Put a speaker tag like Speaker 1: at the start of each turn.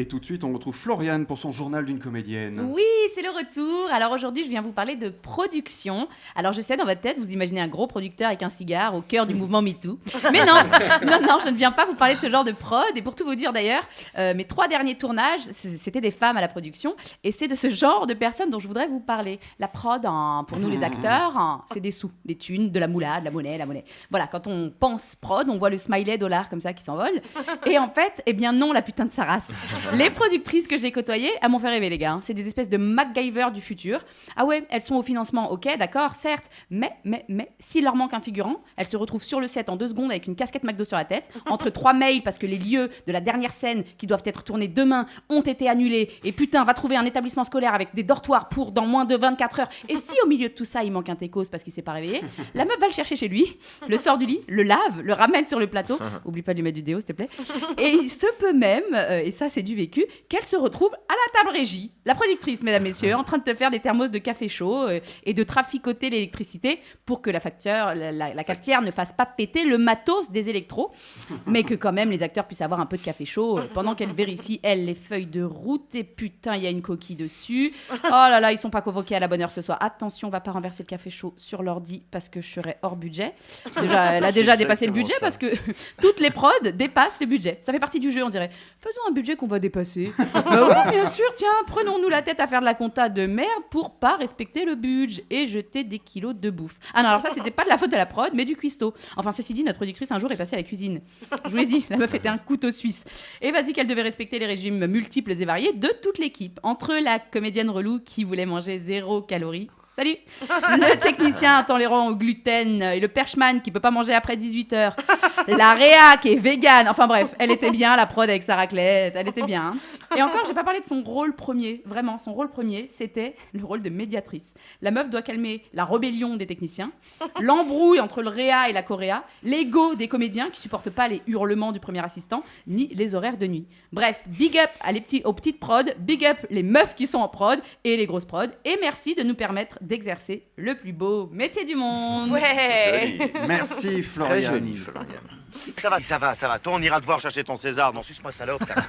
Speaker 1: Et tout de suite, on retrouve Floriane pour son journal d'une comédienne.
Speaker 2: Oui, c'est le retour. Alors aujourd'hui, je viens vous parler de production. Alors je sais, dans votre tête, vous imaginez un gros producteur avec un cigare au cœur du mouvement MeToo. Mais non, non, je ne viens pas vous parler de ce genre de prod. Et pour tout vous dire d'ailleurs, mes 3 derniers tournages, c'était des femmes à la production. Et c'est de ce genre de personnes dont je voudrais vous parler. La prod, pour nous les acteurs, c'est des sous, des thunes, de la moula, de la monnaie. Voilà, quand on pense prod, on voit le smiley dollar comme ça qui s'envole. Et en fait, eh bien non, la putain de sa race. Les productrices que j'ai côtoyées, elles m'ont fait rêver, les gars. C'est des espèces de MacGyver du futur. Ah ouais, elles sont au financement, ok, d'accord, certes. Mais, s'il leur manque un figurant, elles se retrouvent sur le set en 2 secondes avec une casquette McDo sur la tête, entre 3 mails parce que les lieux de la dernière scène qui doivent être tournés demain ont été annulés. Et putain, va trouver un établissement scolaire avec des dortoirs pour dans moins de 24 heures. Et si au milieu de tout ça, il manque un técos parce qu'il s'est pas réveillé, la meuf va le chercher chez lui, le sort du lit, le lave, le ramène sur le plateau. Oublie pas de lui mettre du déo, s'il te plaît. Et il se peut même, et ça c'est du vécu, qu'elle se retrouve à la table régie, la productrice, mesdames, messieurs, en train de te faire des thermos de café chaud et de traficoter l'électricité pour que la cafetière ne fasse pas péter le matos des électros, mais que quand même les acteurs puissent avoir un peu de café chaud pendant qu'elle vérifie, elle, les feuilles de route. Et putain, il y a une coquille dessus. Oh là là, ils sont pas convoqués à la bonne heure ce soir. Attention, on va pas renverser le café chaud sur l'ordi parce que je serais hors budget. Déjà, elle a déjà dépassé le budget parce que toutes les prods dépassent le budget. Ça fait partie du jeu, on dirait. Faisons un budget qu'on va dépasser. Bah oui, bien sûr, tiens, prenons-nous la tête à faire de la compta de merde pour pas respecter le budget et jeter des kilos de bouffe. Ah non, alors ça, c'était pas de la faute de la prod, mais du cuistot. Enfin, ceci dit, notre productrice un jour est passée à la cuisine. Je vous l'ai dit, la meuf était un couteau suisse. Et vas-y qu'elle devait respecter les régimes multiples et variés de toute l'équipe. Entre la comédienne relou qui voulait manger 0 calories. Salut. Le technicien intolérant au gluten et le perchman qui peut pas manger après 18h. La réa qui est végane. Enfin bref, elle était bien, la prod avec sa raclette. Elle était bien. Et encore, j'ai pas parlé de son rôle premier. Vraiment, son rôle premier, c'était le rôle de médiatrice. La meuf doit calmer la rébellion des techniciens, l'embrouille entre le réa et la coréa, l'ego des comédiens qui supportent pas les hurlements du premier assistant, ni les horaires de nuit. Bref, big up aux petites prods, big up les meufs qui sont en prod et les grosses prods. Et merci de nous permettre d'exercer le plus beau métier du monde.
Speaker 3: Ouais.
Speaker 1: Joli. Merci, Floriane.
Speaker 4: Très joli, Floriane. Ça va. Toi, on ira te voir chercher ton César. Non, suce-moi, salope, ça va.